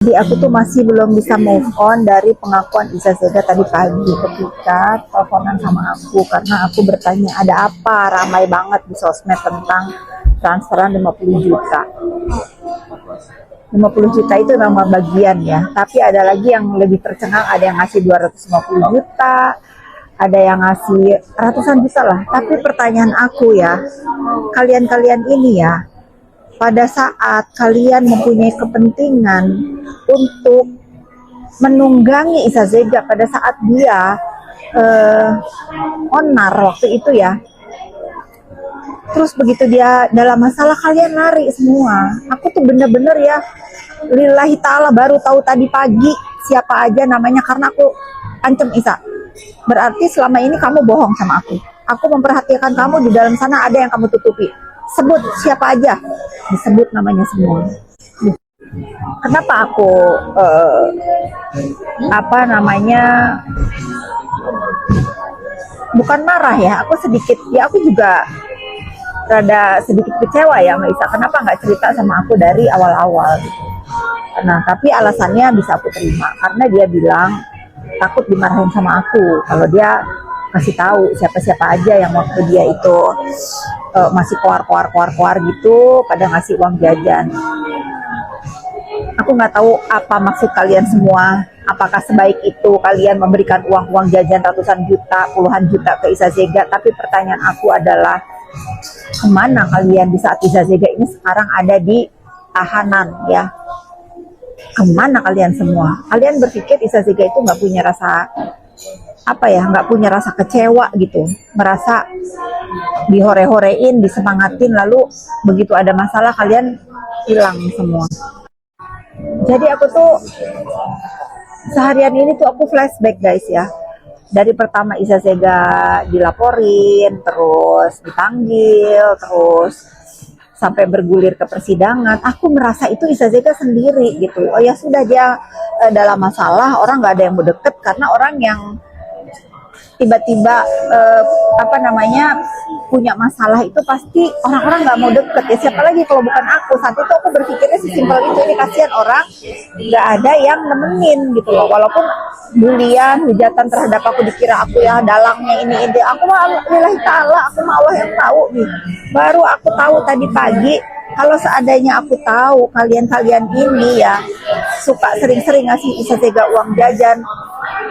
Jadi aku tuh masih belum bisa move on dari pengakuan Iza Zega tadi pagi ketika teleponan sama aku karena aku bertanya ada apa, ramai banget di sosmed tentang transferan 50 juta. 50 juta itu nama bagian ya, tapi ada lagi yang lebih tercengang, ada yang ngasih 250 juta, ada yang ngasih ratusan juta lah. Tapi pertanyaan aku ya, kalian-kalian ini ya, pada saat kalian mempunyai kepentingan untuk menunggangi Iza Zega pada saat dia onar waktu itu ya, terus begitu dia dalam masalah kalian lari semua. Aku tuh bener-bener ya, lillahi ta'ala baru tahu tadi pagi siapa aja namanya karena aku ancam Isa. Berarti selama ini kamu bohong sama aku. Aku memperhatikan kamu, di dalam sana ada yang kamu tutupi. Sebut siapa aja, disebut namanya semua. Kenapa aku bukan marah ya, aku sedikit ya, aku juga rada sedikit kecewa ya sama Isa. Kenapa nggak cerita sama aku dari awal-awal gitu. Nah tapi alasannya bisa aku terima karena dia bilang takut dimarahin sama aku kalau dia kasih tahu siapa-siapa aja yang waktu dia itu masih koar gitu pada ngasih uang jajan. Aku nggak tahu apa maksud kalian semua. Apakah sebaik itu kalian memberikan uang jajan ratusan juta, puluhan juta ke Iza Zega? Tapi pertanyaan aku adalah, kemana kalian di saat Iza Zega ini sekarang ada di tahanan ya? Kemana kalian semua? Kalian berpikir Iza Zega itu nggak punya rasa nggak punya rasa kecewa gitu, merasa dihore-horein, disemangatin, lalu begitu ada masalah kalian hilang semua. Jadi aku tuh seharian ini tuh aku flashback guys ya, dari pertama Iza Zega dilaporin, terus dipanggil, terus sampai bergulir ke persidangan. Aku merasa itu Iza Zega sendiri gitu. Oh ya sudah, dia dalam masalah, orang nggak ada yang mau deket karena orang yang tiba-tiba punya masalah itu pasti orang-orang nggak mau deket ya. Siapa lagi kalau bukan aku? Saat itu aku berpikirnya sesimpel itu. Ini kasihan orang nggak ada yang nemenin gitu loh. Walaupun bulian, hujatan terhadap aku, dikira aku ya dalangnya ini. Aku mah lillahi ta'ala, aku mah Allah yang tahu nih. Baru aku tahu tadi pagi. Kalau seandainya aku tahu kalian-kalian ini ya suka sering-sering ngasih Iza Zega uang jajan,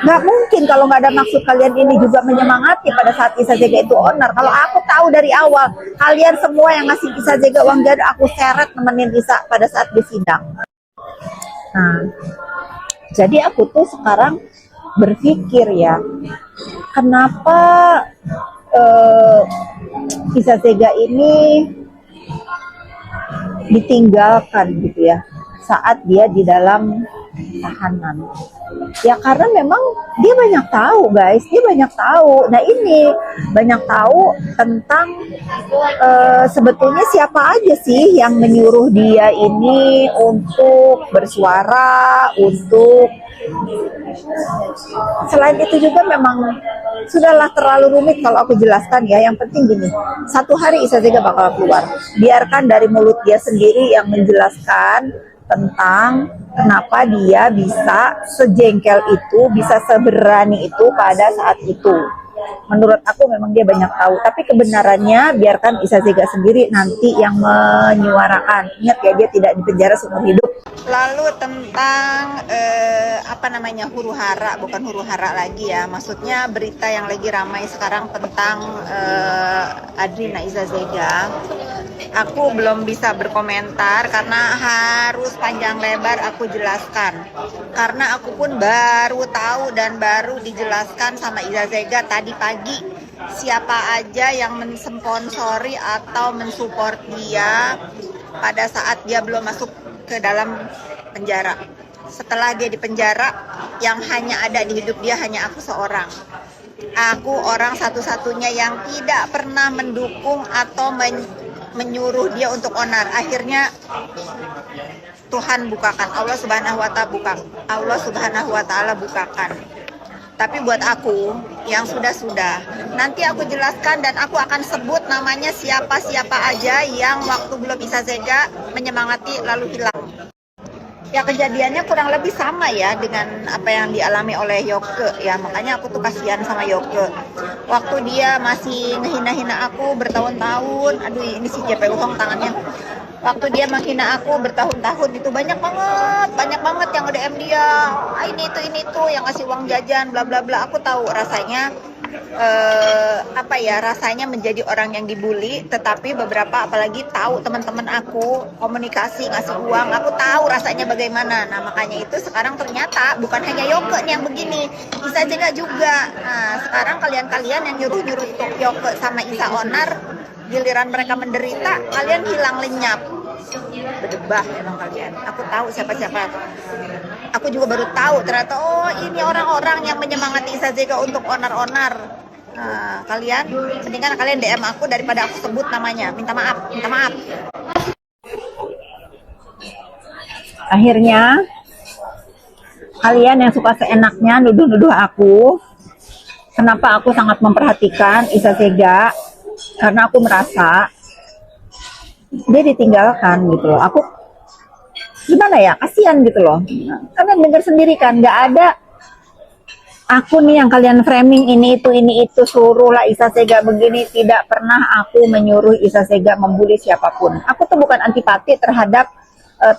nggak mungkin kalau nggak ada maksud kalian ini juga menyemangati pada saat Iza Zega itu onar. Kalau aku tahu dari awal kalian semua yang ngasih Iza Zega uang jajan, aku seret nemenin Isa pada saat di sidang. Nah, jadi aku tuh sekarang berpikir ya, kenapa Iza Zega ini ditinggalkan gitu ya saat dia di dalam tahanan. Ya karena memang dia banyak tahu guys, dia banyak tahu. Nah ini banyak tahu tentang sebetulnya siapa aja sih yang menyuruh dia ini untuk bersuara, untuk selain itu juga memang sudahlah terlalu rumit kalau aku jelaskan ya. Yang penting gini, satu hari Iza Zega bakal keluar. Biarkan dari mulut dia sendiri yang menjelaskan tentang kenapa dia bisa sejengkel itu, bisa seberani itu pada saat itu. Menurut aku memang dia banyak tahu, tapi kebenarannya biarkan Iza Zega sendiri nanti yang menyuarakan. Ingat ya, dia tidak dipenjara seumur hidup. Lalu tentang huru hara, bukan huru hara lagi ya, maksudnya berita yang lagi ramai sekarang tentang Adrina Iza Zega. Aku belum bisa berkomentar karena harus panjang lebar aku jelaskan, karena aku pun baru tahu dan baru dijelaskan sama Iza Zega tadi pagi siapa aja yang mensponsori atau mensupport dia pada saat dia belum masuk ke dalam penjara. Setelah dia di penjara, yang hanya ada di hidup dia hanya aku seorang. Aku orang satu-satunya yang tidak pernah mendukung atau menyuruh dia untuk onar. Akhirnya Tuhan bukakan, Allah Subhanahu wa Ta'ala bukakan. Tapi buat aku yang sudah, nanti aku jelaskan dan aku akan sebut namanya siapa-siapa aja yang waktu belum Iza Zega menyemangati lalu hilang. Ya kejadiannya kurang lebih sama ya dengan apa yang dialami oleh Yoke ya, makanya aku tuh kasihan sama Yoke. Waktu dia masih ngehina-hina aku bertahun-tahun, aduh ini si JP Uhong tangannya. Waktu dia menghina aku bertahun-tahun itu banyak banget yang DM dia, ah, ini tuh yang ngasih uang jajan bla bla bla. Aku tahu rasanya apa ya, rasanya menjadi orang yang dibully, tetapi beberapa apalagi tahu teman-teman aku komunikasi ngasih uang, aku tahu rasanya bagaimana. Nah makanya itu sekarang ternyata bukan hanya Yoke nih yang begini, Isa juga. Nah sekarang kalian yang nyuruh Yoke sama Isa onar, giliran mereka menderita kalian hilang lenyap. Berdebah emang kalian. Aku tahu siapa-siapa. Aku juga baru tahu ternyata, oh ini orang-orang yang menyemangati Isa Zega untuk onar-onar. Nah, kalian mendingan kalian DM aku daripada aku sebut namanya. Minta maaf. Akhirnya kalian yang suka seenaknya nuduh-nuduh aku, kenapa aku sangat memperhatikan Isa Zega, karena aku merasa dia ditinggalkan gitu loh. Aku gimana ya, kasihan gitu loh. Kalian dengar sendiri kan, nggak ada aku nih yang kalian framing ini itu suruh lah Isa Zega begini. Tidak pernah aku menyuruh Isa Zega membuli siapapun. Aku tuh bukan antipati terhadap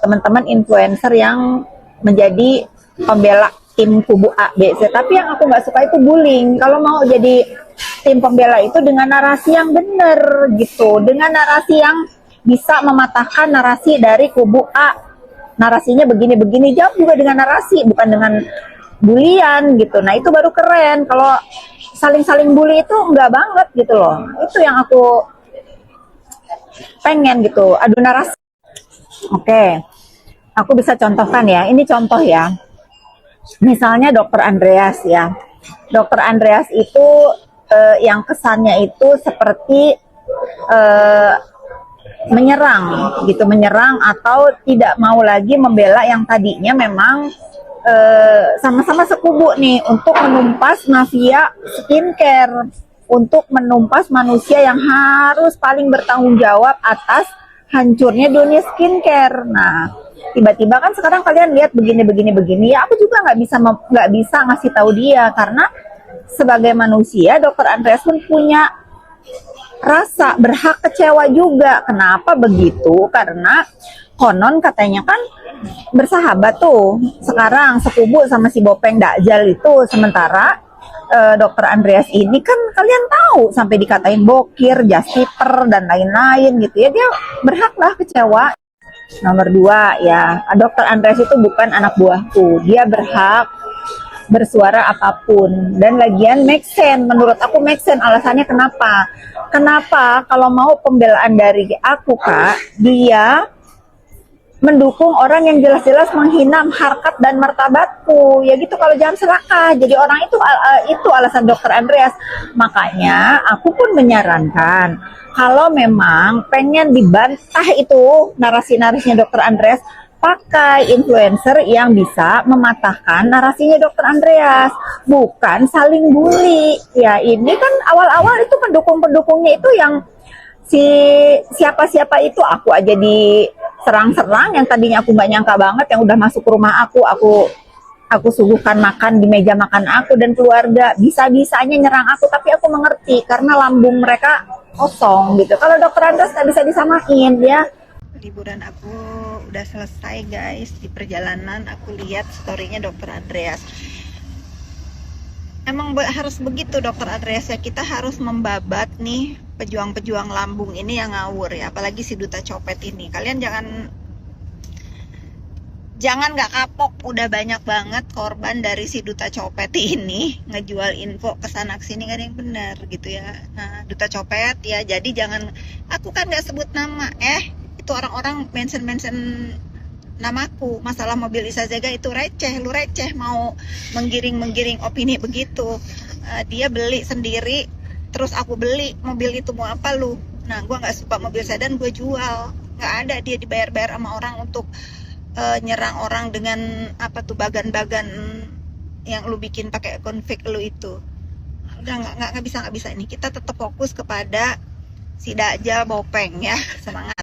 teman-teman influencer yang menjadi pembela tim kubu A, B, C. Tapi yang aku nggak suka itu bullying. Kalau mau jadi tim pembela itu dengan narasi yang benar gitu, dengan narasi yang bisa mematahkan narasi dari kubu A. Narasinya begini-begini, jawab juga dengan narasi, bukan dengan bulian gitu. Nah itu baru keren. Kalau saling-saling bully itu enggak banget gitu loh. Itu yang aku pengen gitu, adu narasi. Oke, aku bisa contohkan ya. Ini contoh ya. Misalnya Dokter Andreas ya. Dokter Andreas itu yang kesannya itu seperti menyerang atau tidak mau lagi membela yang tadinya memang sama-sama sekubu nih untuk menumpas mafia skincare, untuk menumpas manusia yang harus paling bertanggung jawab atas hancurnya dunia skincare. Nah tiba-tiba kan sekarang kalian lihat begini ya, aku juga nggak bisa ngasih tahu dia, karena sebagai manusia Dokter Andreas pun punya rasa berhak kecewa juga. Kenapa begitu? Karena konon katanya kan bersahabat tuh sekarang sekubu sama si Bopeng Dakjal itu. Sementara Dokter Andreas ini kan kalian tahu sampai dikatain bokir, justiper dan lain-lain gitu ya. Dia berhak lah kecewa. Nomor 2 ya, Dokter Andreas itu bukan anak buahku. Dia berhak bersuara apapun, dan lagian make sense, menurut aku make sense. Alasannya kenapa kalau mau pembelaan dari aku Kak, dia mendukung orang yang jelas-jelas menghina harkat dan martabatku ya gitu. Kalau jangan serakah jadi orang itu alasan Dokter Andreas. Makanya aku pun menyarankan kalau memang pengen dibantah itu narasi-narasinya Dokter Andreas, pakai influencer yang bisa mematahkan narasinya Dokter Andreas, bukan saling bully. Ya ini kan awal-awal itu pendukungnya itu yang siapa-siapa itu, aku aja diserang-serang, yang tadinya aku nggak nyangka banget, yang udah masuk ke rumah aku suguhkan makan di meja makan aku dan keluarga, bisa-bisanya nyerang aku. Tapi aku mengerti karena lambung mereka kosong gitu. Kalau Dokter Andreas nggak bisa disamain ya. Liburan aku udah selesai guys. Di perjalanan aku lihat storynya Dokter Andreas. Emang harus begitu Dokter Andreas ya, kita harus membabat nih pejuang-pejuang lambung ini yang ngawur ya, apalagi si Duta Copet ini. Kalian jangan nggak kapok, udah banyak banget korban dari si Duta Copet ini ngejual info kesana kesini nggak ada yang benar gitu ya. Nah Duta Copet ya, jadi jangan, aku kan nggak sebut nama, itu orang-orang mention namaku. Masalah mobil Isa Zega itu receh, lu receh mau menggiring opini begitu. Dia beli sendiri, terus aku beli mobil itu, mau apa lu? Nah gue nggak suka mobil sedan, gue jual. Nggak ada dia dibayar-bayar sama orang untuk nyerang orang dengan apa tuh, bagan-bagan yang lu bikin pakai konfig lu itu. Udah nggak bisa ini. Kita tetap fokus kepada si Dakjal Bopeng ya, semangat.